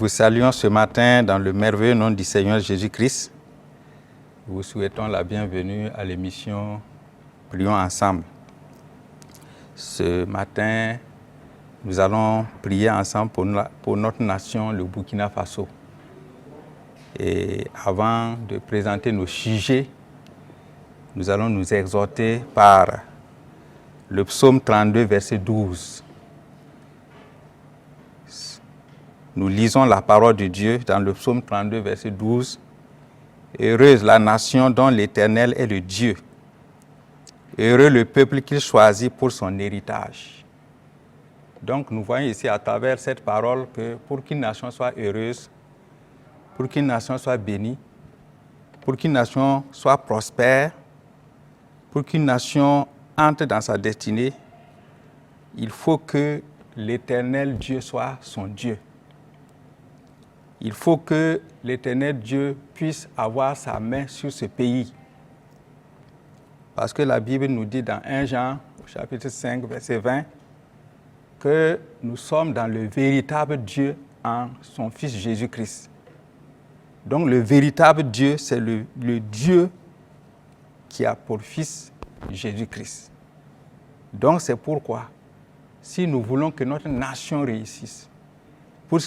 vous saluons ce matin dans le merveilleux nom du Seigneur Jésus-Christ. Nous vous souhaitons la bienvenue à l'émission Prions ensemble. Ce matin, nous allons prier ensemble pour notre nation, le Burkina Faso. Et avant de présenter nos sujets, nous allons nous exhorter par le psaume 32, verset 12. Nous lisons la parole de Dieu dans le psaume 32, verset 12. Heureuse la nation dont l'Éternel est le Dieu. Heureux le peuple qu'il choisit pour son héritage. Donc nous voyons ici à travers cette parole que pour qu'une nation soit heureuse, pour qu'une nation soit bénie, pour qu'une nation soit prospère, pour qu'une nation entre dans sa destinée, il faut que l'Éternel Dieu soit son Dieu. Il faut que l'Éternel Dieu puisse avoir sa main sur ce pays. Parce que la Bible nous dit dans 1 Jean, chapitre 5, verset 20, que nous sommes dans le véritable Dieu en son Fils Jésus-Christ. Donc le véritable Dieu, c'est le Dieu qui a pour Fils Jésus-Christ. Donc c'est pourquoi, si nous voulons que notre nation réussisse,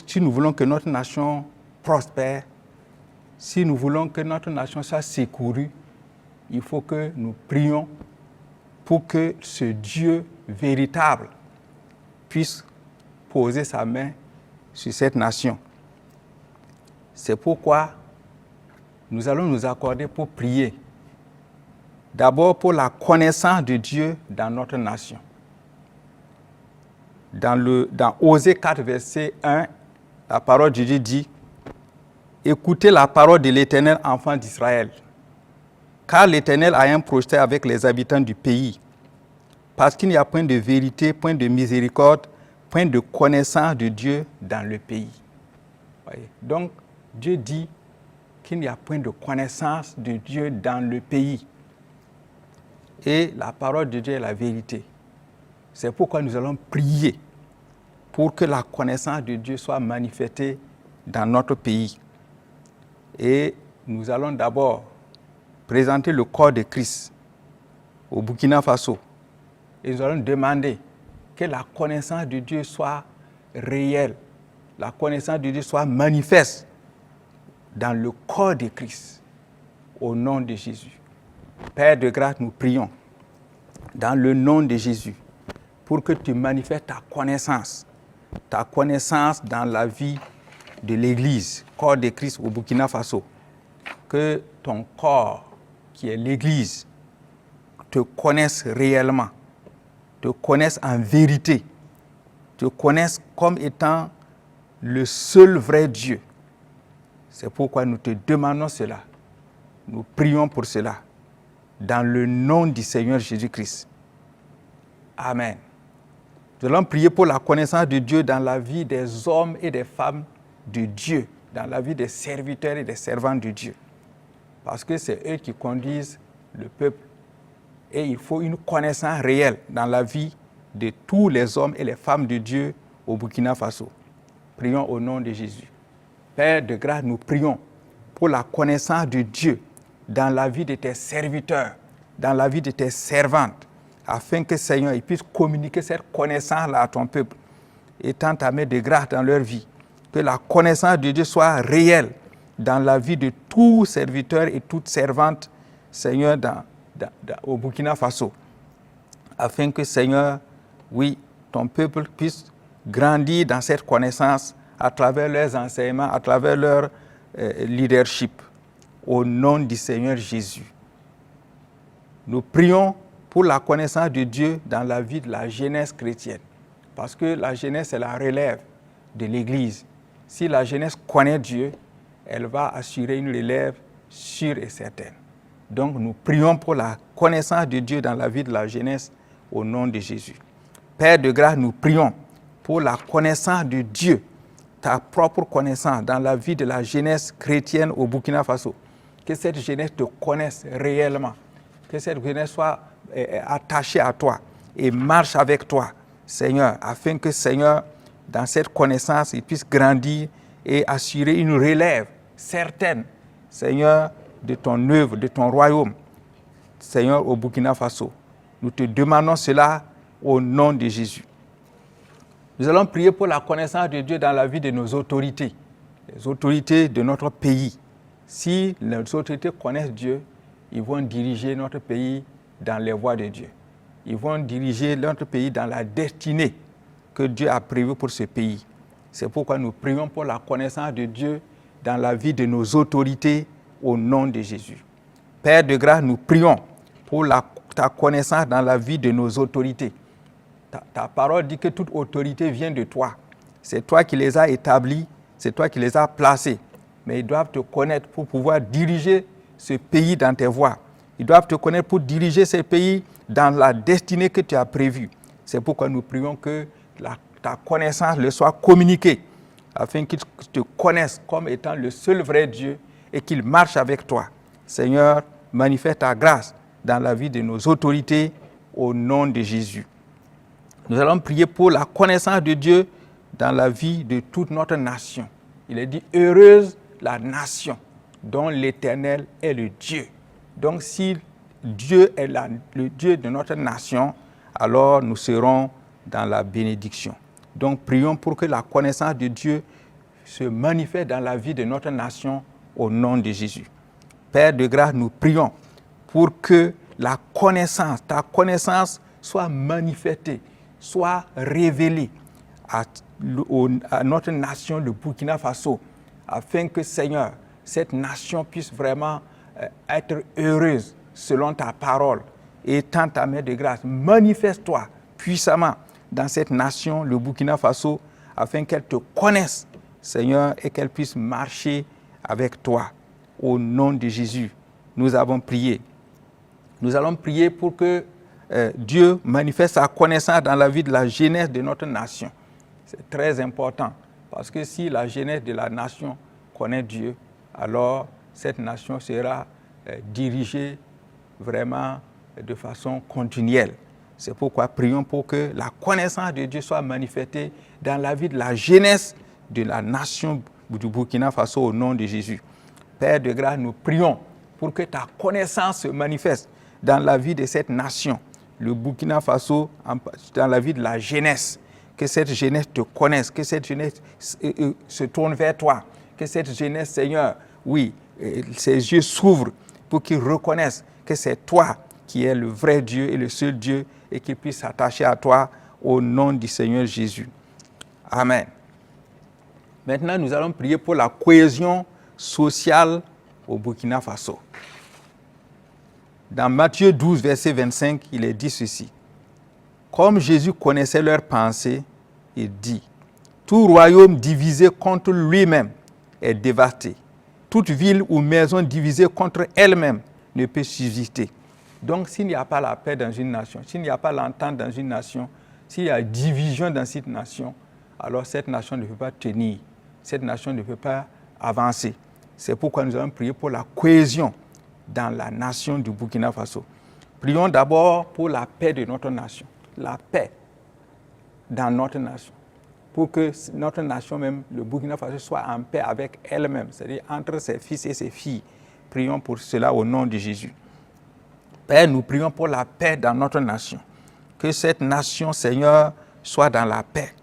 si nous voulons que notre nation prospère, si nous voulons que notre nation soit secourue, il faut que nous prions pour que ce Dieu véritable puisse poser sa main sur cette nation. C'est pourquoi nous allons nous accorder pour prier. D'abord pour la connaissance de Dieu dans notre nation. Dans Osée 4, verset 1, la parole de Dieu dit « Écoutez la parole de l'Éternel, enfants d'Israël, car l'Éternel a un projet avec les habitants du pays, parce qu'il n'y a point de vérité, point de miséricorde, point de connaissance de Dieu dans le pays. » Donc, Dieu dit qu'il n'y a point de connaissance de Dieu dans le pays. Et la parole de Dieu est la vérité. C'est pourquoi nous allons prier pour que la connaissance de Dieu soit manifestée dans notre pays. Et nous allons d'abord présenter le corps de Christ au Burkina Faso. Et nous allons demander que la connaissance de Dieu soit réelle, la connaissance de Dieu soit manifeste dans le corps de Christ, au nom de Jésus. Père de grâce, nous prions dans le nom de Jésus pour que tu manifestes ta connaissance dans la vie de l'Église, corps de Christ au Burkina Faso. Que ton corps, qui est l'Église, te connaisse réellement, te connaisse en vérité, te connaisse comme étant le seul vrai Dieu. C'est pourquoi nous te demandons cela. Nous prions pour cela. Dans le nom du Seigneur Jésus-Christ. Amen. Nous allons prier pour la connaissance de Dieu dans la vie des hommes et des femmes de Dieu, dans la vie des serviteurs et des servants de Dieu. Parce que c'est eux qui conduisent le peuple. Et il faut une connaissance réelle dans la vie de tous les hommes et les femmes de Dieu au Burkina Faso. Prions au nom de Jésus. Père de grâce, nous prions pour la connaissance de Dieu dans la vie de tes serviteurs, dans la vie de tes servantes, afin que, Seigneur, ils puissent communiquer cette connaissance-là à ton peuple, étant ta main de grâce dans leur vie. Que la connaissance de Dieu soit réelle dans la vie de tous serviteurs et toutes servantes, Seigneur, au Burkina Faso, afin que, Seigneur, oui, ton peuple puisse grandir dans cette connaissance à travers leurs enseignements, à travers leur leadership. Au nom du Seigneur Jésus. Nous prions pour la connaissance de Dieu dans la vie de la jeunesse chrétienne. Parce que la jeunesse, c'est la relève de l'Église. Si la jeunesse connaît Dieu, elle va assurer une relève sûre et certaine. Donc nous prions pour la connaissance de Dieu dans la vie de la jeunesse au nom de Jésus. Père de grâce, nous prions pour la connaissance de Dieu, ta propre connaissance dans la vie de la jeunesse chrétienne au Burkina Faso. Que cette jeunesse te connaisse réellement, que cette jeunesse soit attachée à toi et marche avec toi, Seigneur, afin que, Seigneur, dans cette connaissance, ils puissent grandir et assurer une relève certaine, Seigneur, de ton œuvre, de ton royaume, Seigneur, au Burkina Faso. Nous te demandons cela au nom de Jésus. Nous allons prier pour la connaissance de Dieu dans la vie de nos autorités, les autorités de notre pays. Si les autorités connaissent Dieu, ils vont diriger notre pays dans les voies de Dieu. Ils vont diriger notre pays dans la destinée que Dieu a prévue pour ce pays. C'est pourquoi nous prions pour la connaissance de Dieu dans la vie de nos autorités au nom de Jésus. Père de grâce, nous prions pour ta connaissance dans la vie de nos autorités. Ta parole dit que toute autorité vient de toi. C'est toi qui les as établis, c'est toi qui les as placés. Mais ils doivent te connaître pour pouvoir diriger ce pays dans tes voies. Ils doivent te connaître pour diriger ce pays dans la destinée que tu as prévue. C'est pourquoi nous prions que ta connaissance leur soit communiquée, afin qu'ils te connaissent comme étant le seul vrai Dieu et qu'ils marchent avec toi. Seigneur, manifeste ta grâce dans la vie de nos autorités au nom de Jésus. Nous allons prier pour la connaissance de Dieu dans la vie de toute notre nation. Il est dit, heureuse la nation dont l'Éternel est le Dieu. Donc si Dieu est le Dieu de notre nation, alors nous serons dans la bénédiction. Donc prions pour que la connaissance de Dieu se manifeste dans la vie de notre nation au nom de Jésus. Père de grâce, nous prions pour que la connaissance, ta connaissance soit manifestée, soit révélée à notre nation, le Burkina Faso, afin que, Seigneur, cette nation puisse vraiment être heureuse selon ta parole. Et tends ta main de grâce, manifeste-toi puissamment dans cette nation, le Burkina Faso, afin qu'elle te connaisse, Seigneur, et qu'elle puisse marcher avec toi. Au nom de Jésus, nous avons prié. Nous allons prier pour que Dieu manifeste sa connaissance dans la vie de la jeunesse de notre nation. C'est très important, parce que si la jeunesse de la nation connaît Dieu, alors cette nation sera dirigée vraiment de façon continuelle. C'est pourquoi prions pour que la connaissance de Dieu soit manifestée dans la vie de la jeunesse de la nation du Burkina Faso au nom de Jésus. Père de grâce, nous prions pour que ta connaissance se manifeste dans la vie de cette nation, le Burkina Faso, dans la vie de la jeunesse. Que cette jeunesse te connaisse, que cette jeunesse se tourne vers toi, que cette jeunesse, Seigneur, oui, ses yeux s'ouvrent pour qu'ils reconnaissent que c'est toi qui es le vrai Dieu et le seul Dieu et qu'ils puissent s'attacher à toi au nom du Seigneur Jésus. Amen. Maintenant, nous allons prier pour la cohésion sociale au Burkina Faso. Dans Matthieu 12, verset 25, il est dit ceci. Comme Jésus connaissait leurs pensées, il dit, tout royaume divisé contre lui-même est dévasté. Toute ville ou maison divisée contre elle-même ne peut subsister. Donc, s'il n'y a pas la paix dans une nation, s'il n'y a pas l'entente dans une nation, s'il y a division dans cette nation, alors cette nation ne peut pas tenir. Cette nation ne peut pas avancer. C'est pourquoi nous allons prier pour la cohésion dans la nation du Burkina Faso. Prions d'abord pour la paix de notre nation. La paix dans notre nation. Pour que notre nation même, le Burkina Faso, soit en paix avec elle-même, c'est-à-dire entre ses fils et ses filles. Prions pour cela au nom de Jésus. Père, nous prions pour la paix dans notre nation. Que cette nation, Seigneur, soit dans la paix.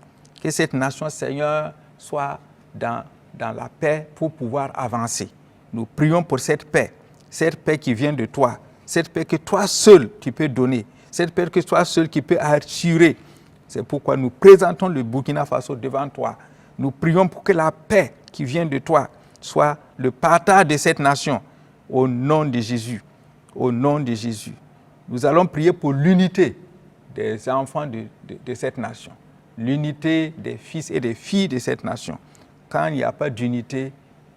Que cette nation, Seigneur, soit dans la paix pour pouvoir avancer. Nous prions pour cette paix qui vient de toi, cette paix que toi seul tu peux donner, cette paix que toi seul qui peux assurer. C'est pourquoi nous présentons le Burkina Faso devant toi. Nous prions pour que la paix qui vient de toi soit le partage de cette nation au nom de Jésus. Au nom de Jésus. Nous allons prier pour l'unité des enfants de cette nation, l'unité des fils et des filles de cette nation. Quand il n'y a pas d'unité,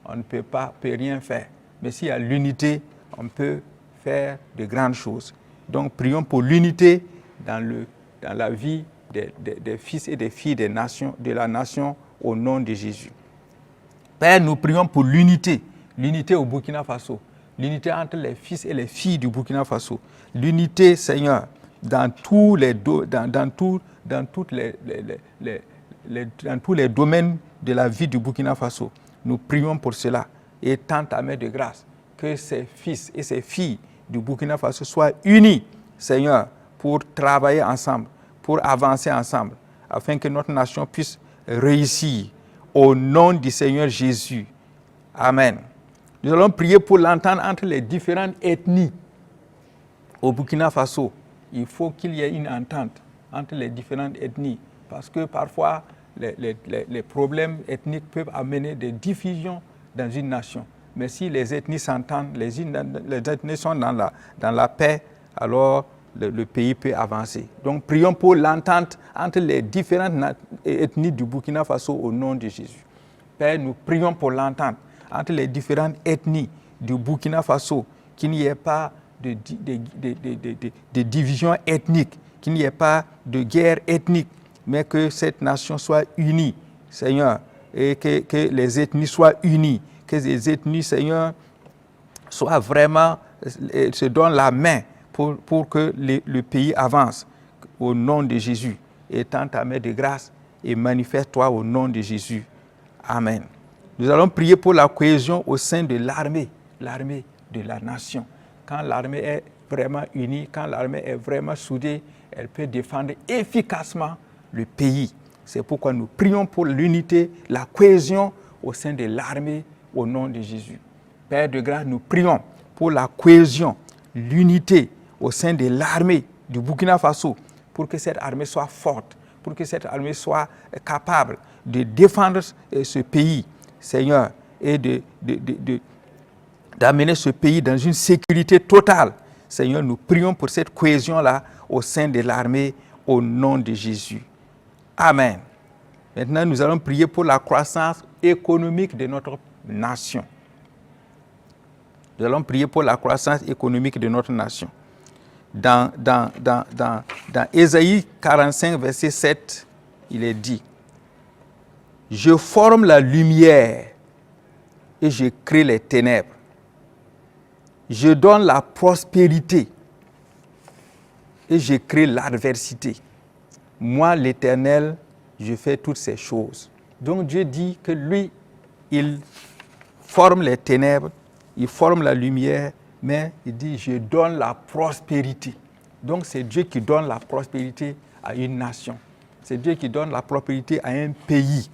on ne peut rien faire. Mais s'il y a l'unité, on peut faire de grandes choses. Donc prions pour l'unité dans la vie des fils et des filles de la nation au nom de Jésus. Père, nous prions pour l'unité au Burkina Faso, l'unité entre les fils et les filles du Burkina Faso, l'unité, Seigneur, dans tous les domaines de la vie du Burkina Faso. Nous prions pour cela et tends ta main de grâce que ces fils et ces filles du Burkina Faso soient unis, Seigneur, pour travailler ensemble, pour avancer ensemble, afin que notre nation puisse réussir. Au nom du Seigneur Jésus. Amen. Nous allons prier pour l'entente entre les différentes ethnies au Burkina Faso. Il faut qu'il y ait une entente entre les différentes ethnies, parce que parfois les problèmes ethniques peuvent amener des divisions dans une nation. Mais si les ethnies s'entendent, les ethnies sont dans la paix, alors le pays peut avancer. Donc prions pour l'entente entre les différentes ethnies du Burkina Faso au nom de Jésus. Père, nous prions pour l'entente entre les différentes ethnies du Burkina Faso, qu'il n'y ait pas de division ethnique, qu'il n'y ait pas de guerre ethnique, mais que cette nation soit unie, Seigneur, et que les ethnies soient unies, que les ethnies, Seigneur, soient vraiment, se donnent la main pour que le pays avance au nom de Jésus. Étends ta main de grâce et manifeste-toi au nom de Jésus. Amen. Nous allons prier pour la cohésion au sein de l'armée de la nation. Quand l'armée est vraiment unie, quand l'armée est vraiment soudée, elle peut défendre efficacement le pays. C'est pourquoi nous prions pour l'unité, la cohésion au sein de l'armée au nom de Jésus. Père de grâce, nous prions pour la cohésion, l'unité au sein de l'armée du Burkina Faso, pour que cette armée soit forte, pour que cette armée soit capable de défendre ce pays, Seigneur, et d'amener ce pays dans une sécurité totale. Seigneur, nous prions pour cette cohésion-là au sein de l'armée au nom de Jésus. Amen. Maintenant, nous allons prier pour la croissance économique de notre nation. Nous allons prier pour la croissance économique de notre nation. Dans Ésaïe 45, verset 7, il est dit: je forme la lumière et je crée les ténèbres. Je donne la prospérité et je crée l'adversité. Moi, l'Éternel, je fais toutes ces choses. Donc Dieu dit que lui, il forme les ténèbres, il forme la lumière, mais il dit, je donne la prospérité. Donc c'est Dieu qui donne la prospérité à une nation. C'est Dieu qui donne la prospérité à un pays.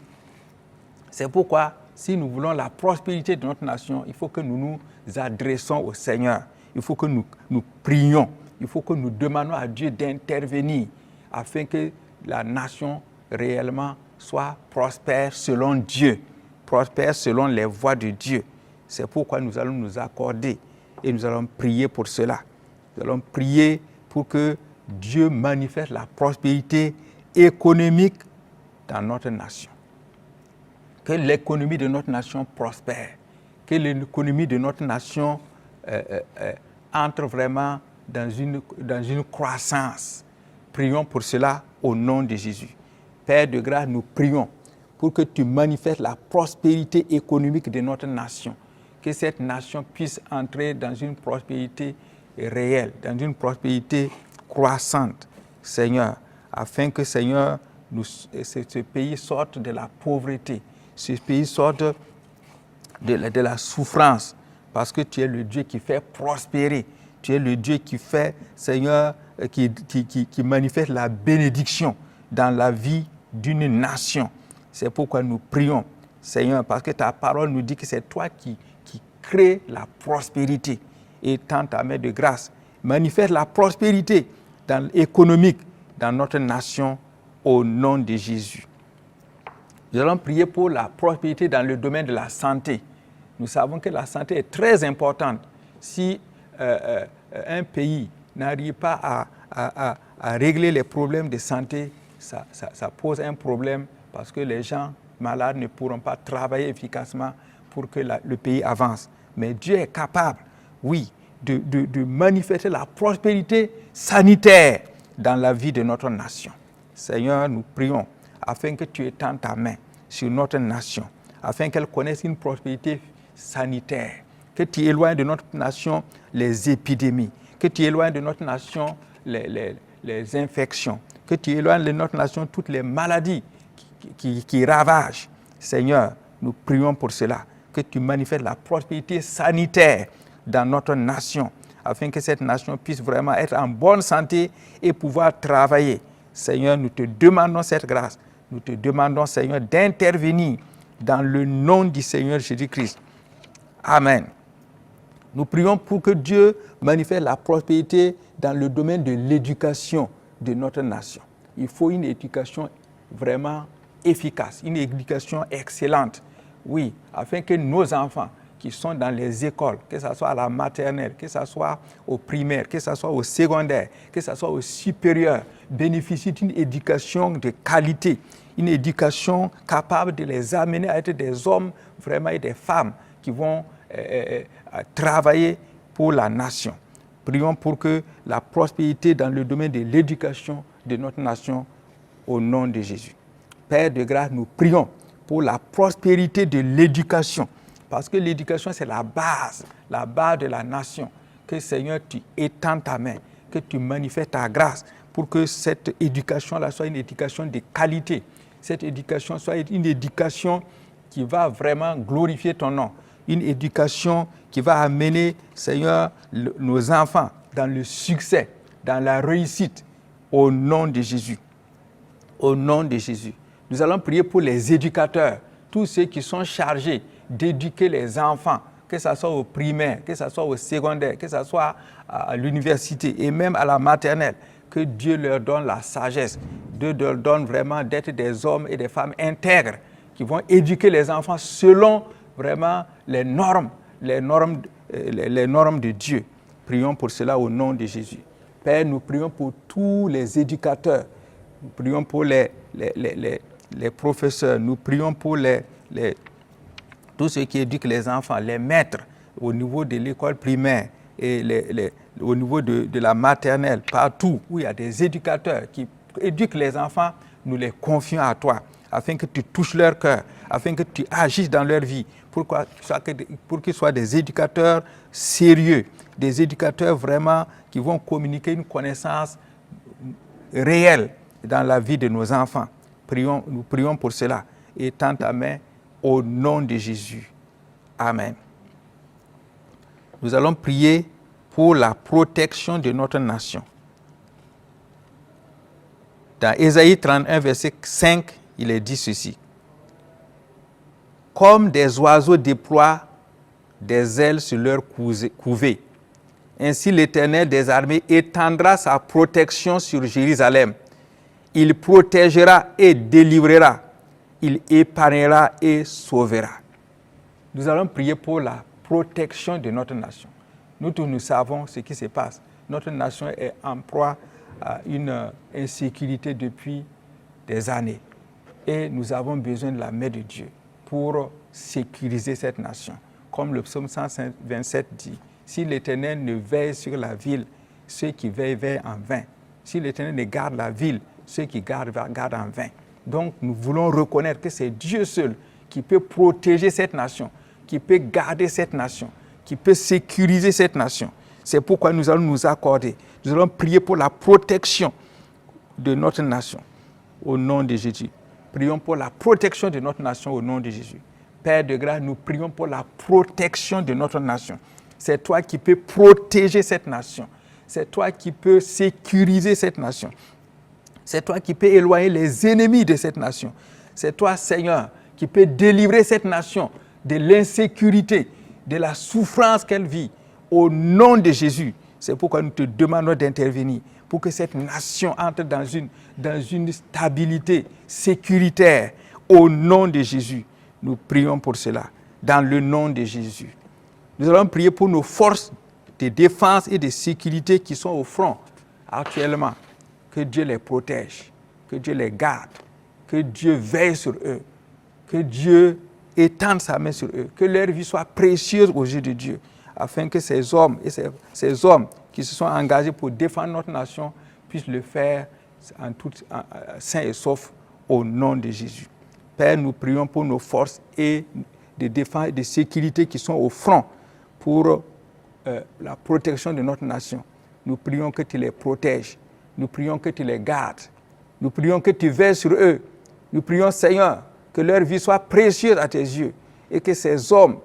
C'est pourquoi, si nous voulons la prospérité de notre nation, il faut que nous nous adressons au Seigneur. Il faut que nous prions. Il faut que nous demandons à Dieu d'intervenir afin que la nation réellement soit prospère selon Dieu, prospère selon les voies de Dieu. C'est pourquoi nous allons nous accorder et nous allons prier pour cela. Nous allons prier pour que Dieu manifeste la prospérité économique dans notre nation. Que l'économie de notre nation prospère, que l'économie de notre nation entre vraiment dans une croissance. Prions pour cela au nom de Jésus. Père de grâce, nous prions pour que tu manifestes la prospérité économique de notre nation. Que cette nation puisse entrer dans une prospérité réelle, dans une prospérité croissante, Seigneur, afin que, Seigneur, ce pays sorte de la pauvreté, ce pays sorte de la souffrance, parce que tu es le Dieu qui fait prospérer. Tu es le Dieu qui fait, Seigneur, qui manifeste la bénédiction dans la vie d'une nation. C'est pourquoi nous prions, Seigneur, parce que ta parole nous dit que c'est toi qui crée la prospérité. Et tends ta main de grâce, manifeste la prospérité économique dans notre nation au nom de Jésus. Nous allons prier pour la prospérité dans le domaine de la santé. Nous savons que la santé est très importante. Si un pays n'arrive pas à régler les problèmes de santé, ça pose un problème parce que les gens malades ne pourront pas travailler efficacement pour que le pays avance. Mais Dieu est capable, oui, de manifester la prospérité sanitaire dans la vie de notre nation. Seigneur, nous prions afin que tu étendes ta main sur notre nation, afin qu'elle connaisse une prospérité sanitaire, que tu éloignes de notre nation les épidémies, que tu éloignes de notre nation les infections, que tu éloignes de notre nation toutes les maladies qui ravagent. Seigneur, nous prions pour cela, que tu manifestes la prospérité sanitaire dans notre nation, afin que cette nation puisse vraiment être en bonne santé et pouvoir travailler. Seigneur, nous te demandons cette grâce. Nous te demandons, Seigneur, d'intervenir dans le nom du Seigneur Jésus-Christ. Amen. Nous prions pour que Dieu manifeste la prospérité dans le domaine de l'éducation de notre nation. Il faut une éducation vraiment efficace, une éducation excellente. Oui, afin que nos enfants qui sont dans les écoles, que ce soit à la maternelle, que ce soit au primaire, que ce soit au secondaire, que ce soit au supérieur, bénéficient d'une éducation de qualité, une éducation capable de les amener à être des hommes vraiment et des femmes qui vont travailler pour la nation. Prions pour que la prospérité dans le domaine de l'éducation de notre nation, au nom de Jésus. Père de grâce, nous prions pour la prospérité de l'éducation, parce que l'éducation, c'est la base de la nation. Que Seigneur, tu étends ta main, que tu manifestes ta grâce pour que cette éducation-là soit une éducation de qualité. Cette éducation soit une éducation qui va vraiment glorifier ton nom. Une éducation qui va amener, Seigneur, nos enfants dans le succès, dans la réussite, au nom de Jésus. Au nom de Jésus. Nous allons prier pour les éducateurs, tous ceux qui sont chargés d'éduquer les enfants, que ce soit au primaire, que ce soit au secondaire, que ce soit à l'université et même à la maternelle. Que Dieu leur donne la sagesse, Dieu leur donne vraiment d'être des hommes et des femmes intègres qui vont éduquer les enfants selon vraiment les normes de Dieu. Prions pour cela au nom de Jésus. Père, nous prions pour tous les éducateurs. Nous prions pour les professeurs. Nous prions pour tous ceux qui éduquent les enfants, les maîtres au niveau de l'école primaire et au niveau de la maternelle, partout où il y a des éducateurs qui éduquent les enfants, nous les confions à toi, afin que tu touches leur cœur, afin que tu agisses dans leur vie, pour qu'ils soient des éducateurs sérieux, des éducateurs vraiment qui vont communiquer une connaissance réelle dans la vie de nos enfants. Nous prions pour cela. Et tends ta main au nom de Jésus. Amen. Nous allons prier pour la protection de notre nation. Dans Ésaïe 31, verset 5, il est dit ceci. Comme des oiseaux déploient des ailes sur leur couvée, ainsi l'Éternel des armées étendra sa protection sur Jérusalem. Il protégera et délivrera. Il épargnera et sauvera. Nous allons prier pour la protection de notre nation. Nous tous, nous savons ce qui se passe. Notre nation est en proie à une insécurité depuis des années. Et nous avons besoin de la main de Dieu pour sécuriser cette nation. Comme le psaume 127 dit, si l'Éternel ne veille sur la ville, ceux qui veillent en vain. Si l'Éternel ne garde la ville, ceux qui gardent en vain. Donc, nous voulons reconnaître que c'est Dieu seul qui peut protéger cette nation, qui peut garder cette nation, qui peut sécuriser cette nation. C'est pourquoi nous allons nous accorder. Nous allons prier pour la protection de notre nation, au nom de Jésus. Prions pour la protection de notre nation, au nom de Jésus. Père de grâce, nous prions pour la protection de notre nation. C'est toi qui peux protéger cette nation. C'est toi qui peux sécuriser cette nation. C'est toi qui peux éloigner les ennemis de cette nation. C'est toi, Seigneur, qui peux délivrer cette nation de l'insécurité, de la souffrance qu'elle vit. Au nom de Jésus, c'est pourquoi nous te demandons d'intervenir pour que cette nation entre dans une stabilité sécuritaire. Au nom de Jésus, nous prions pour cela. Dans le nom de Jésus. Nous allons prier pour nos forces de défense et de sécurité qui sont au front actuellement. Que Dieu les protège, que Dieu les garde, que Dieu veille sur eux, que Dieu étende sa main sur eux, que leur vie soit précieuse aux yeux de Dieu, afin que ces hommes et ces hommes qui se sont engagés pour défendre notre nation puissent le faire sains et saufs au nom de Jésus. Père, nous prions pour nos forces et de défense et de sécurité qui sont au front pour la protection de notre nation. Nous prions que tu les protèges. Nous prions que tu les gardes. Nous prions que tu veilles sur eux. Nous prions, Seigneur, que leur vie soit précieuse à tes yeux, et que ces hommes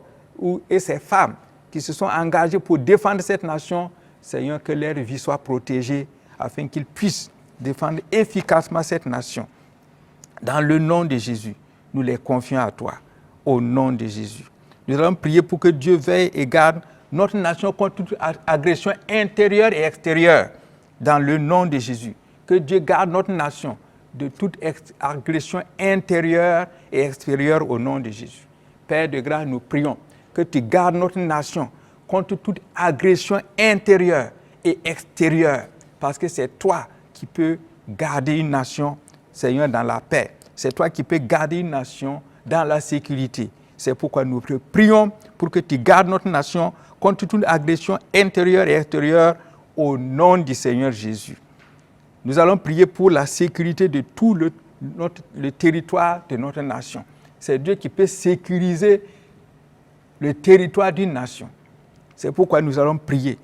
et ces femmes qui se sont engagés pour défendre cette nation, Seigneur, que leur vie soit protégée, afin qu'ils puissent défendre efficacement cette nation. Dans le nom de Jésus, nous les confions à toi, au nom de Jésus. Nous allons prier pour que Dieu veille et garde notre nation contre toute agression intérieure et extérieure, dans le nom de Jésus. Que Dieu garde notre nation de toute agression intérieure et extérieure au nom de Jésus. Père de grâce, nous prions que tu gardes notre nation contre toute agression intérieure et extérieure, parce que c'est toi qui peux garder une nation, Seigneur, dans la paix. C'est toi qui peux garder une nation dans la sécurité. C'est pourquoi nous prions pour que tu gardes notre nation contre toute agression intérieure et extérieure au nom du Seigneur Jésus. Nous allons prier pour la sécurité de tout le territoire de notre nation. C'est Dieu qui peut sécuriser le territoire d'une nation. C'est pourquoi nous allons prier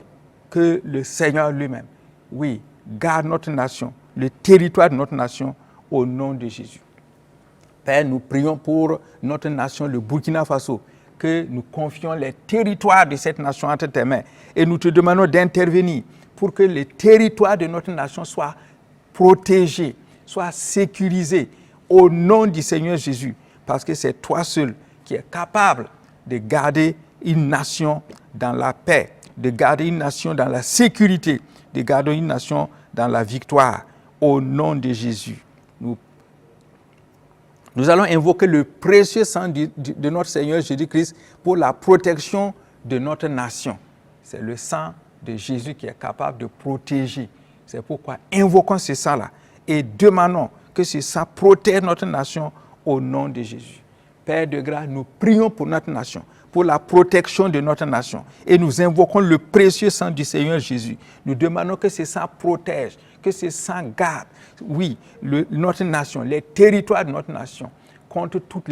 que le Seigneur lui-même, oui, garde notre nation, le territoire de notre nation, au nom de Jésus. Père, nous prions pour notre nation, le Burkina Faso, que nous confions les territoires de cette nation entre tes mains. Et nous te demandons d'intervenir pour que les territoires de notre nation soient protégés, soient sécurisés, au nom du Seigneur Jésus. Parce que c'est toi seul qui es capable de garder une nation dans la paix, de garder une nation dans la sécurité, de garder une nation dans la victoire, au nom de Jésus. Nous allons invoquer le précieux sang de notre Seigneur Jésus-Christ pour la protection de notre nation. C'est le sang de Jésus qui est capable de protéger. C'est pourquoi invoquons ce sang-là et demandons que ce sang protège notre nation au nom de Jésus. Père de grâce, nous prions pour notre nation, pour la protection de notre nation. Et nous invoquons le précieux sang du Seigneur Jésus. Nous demandons que ce sang protège, que ce sang garde, oui, notre nation, les territoires de notre nation, contre tous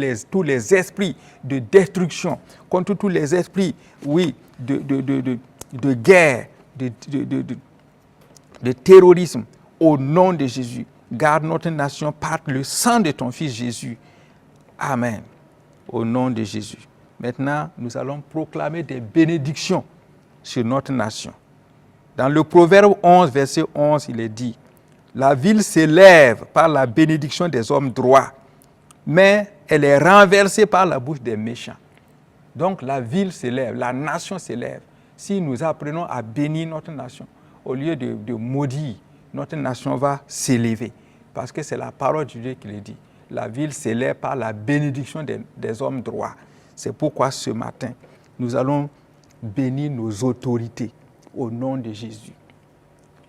les esprits de destruction, contre tous les esprits, oui, de guerre, de terrorisme, au nom de Jésus. Garde notre nation par le sang de ton Fils Jésus. Amen. Au nom de Jésus. Maintenant, nous allons proclamer des bénédictions sur notre nation. Dans le Proverbe 11, verset 11, il est dit, « La ville s'élève par la bénédiction des hommes droits, mais elle est renversée par la bouche des méchants. » Donc la ville s'élève, la nation s'élève. Si nous apprenons à bénir notre nation, au lieu de maudire, notre nation va s'élever. Parce que c'est la parole de Dieu qui le dit. La ville s'élève par la bénédiction des hommes droits. C'est pourquoi ce matin, nous allons bénir nos autorités au nom de Jésus.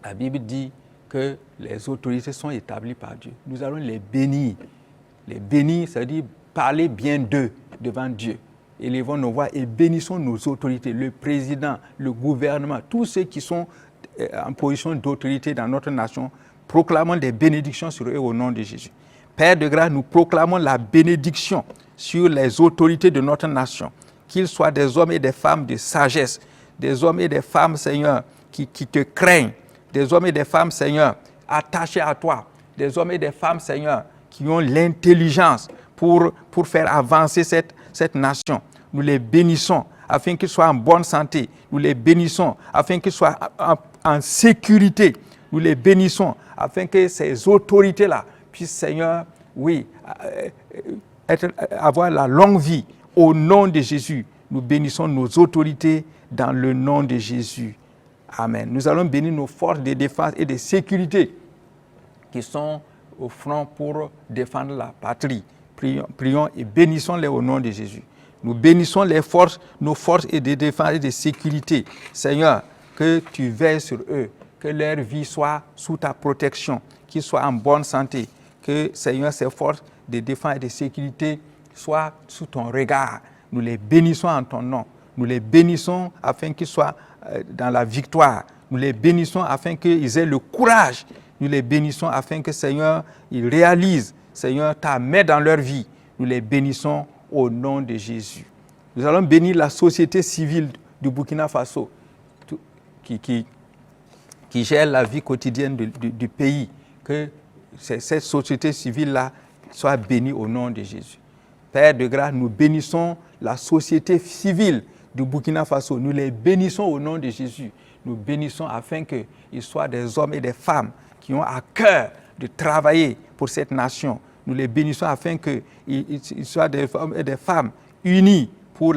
La Bible dit que les autorités sont établies par Dieu. Nous allons les bénir. Les bénir, c'est-à-dire parler bien d'eux devant Dieu. Élevons nos voix et bénissons nos autorités, le président, le gouvernement, tous ceux qui sont en position d'autorité dans notre nation. Proclamons des bénédictions sur eux au nom de Jésus. Père de grâce, nous proclamons la bénédiction sur les autorités de notre nation, qu'ils soient des hommes et des femmes de sagesse, des hommes et des femmes, Seigneur, qui te craignent, des hommes et des femmes, Seigneur, attachés à toi, des hommes et des femmes, Seigneur, qui ont l'intelligence pour faire avancer cette nation. Nous les bénissons afin qu'ils soient en bonne santé. Nous les bénissons afin qu'ils soient en sécurité. Nous les bénissons afin que ces autorités-là puissent, Seigneur, oui, avoir la longue vie. Au nom de Jésus, nous bénissons nos autorités dans le nom de Jésus. Amen. Nous allons bénir nos forces de défense et de sécurité qui sont au front pour défendre la patrie. Prions et bénissons-les au nom de Jésus. Nous bénissons nos forces et de défense et de sécurité. Seigneur, que tu veilles sur eux, que leur vie soit sous ta protection, qu'ils soient en bonne santé, que, Seigneur, ces forces de défense et de sécurité soient sous ton regard. Nous les bénissons en ton nom. Nous les bénissons afin qu'ils soient dans la victoire. Nous les bénissons afin qu'ils aient le courage. Nous les bénissons afin que, Seigneur, ils réalisent, Seigneur, ta main dans leur vie. Nous les bénissons au nom de Jésus. Nous allons bénir la société civile du Burkina Faso qui gère la vie quotidienne du pays. Que cette société civile-là soit bénie au nom de Jésus. Père de grâce, nous bénissons la société civile du Burkina Faso. Nous les bénissons au nom de Jésus. Nous bénissons afin qu'ils soient des hommes et des femmes qui ont à cœur de travailler pour cette nation. Nous les bénissons afin qu'ils soient des hommes et des femmes unis pour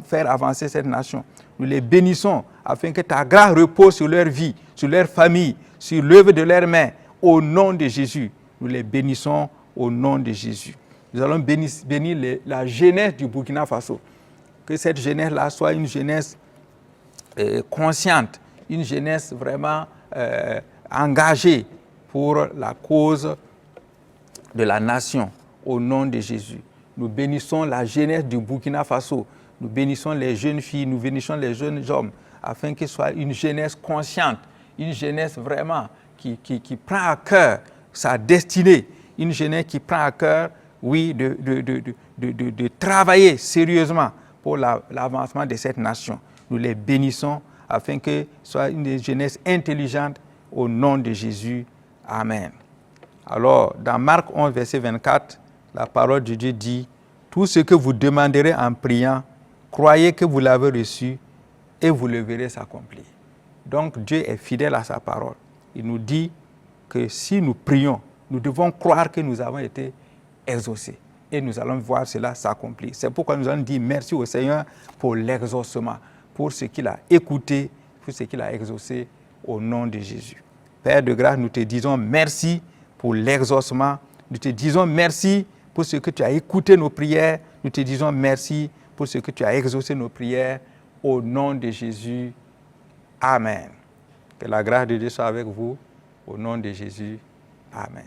faire avancer cette nation. Nous les bénissons afin que ta grâce repose sur leur vie, sur leur famille, sur l'œuvre de leurs mains. Au nom de Jésus, nous les bénissons au nom de Jésus. Nous allons bénir la jeunesse du Burkina Faso. Que cette jeunesse-là soit une jeunesse consciente, une jeunesse vraiment engagée pour la cause de la nation, au nom de Jésus. Nous bénissons la jeunesse du Burkina Faso. Nous bénissons les jeunes filles, nous bénissons les jeunes hommes, afin qu'ils soient une jeunesse consciente, une jeunesse vraiment qui prend à cœur sa destinée, une jeunesse qui prend à cœur, oui, de travailler sérieusement pour l'avancement de cette nation. Nous les bénissons afin que ce soit une jeunesse intelligente au nom de Jésus. Amen. Alors, dans Marc 11, verset 24, la parole de Dieu dit, « Tout ce que vous demanderez en priant, croyez que vous l'avez reçu et vous le verrez s'accomplir. » Donc, Dieu est fidèle à sa parole. Il nous dit que si nous prions, nous devons croire que nous avons été exaucés. Et nous allons voir cela s'accomplir. C'est pourquoi nous allons dire merci au Seigneur pour l'exaucement, pour ce qu'il a écouté, pour ce qu'il a exaucé au nom de Jésus. Père de grâce, nous te disons merci pour l'exaucement. Nous te disons merci pour ce que tu as écouté nos prières. Nous te disons merci pour ce que tu as exaucé nos prières. Au nom de Jésus. Amen. Que la grâce de Dieu soit avec vous. Au nom de Jésus. Amen.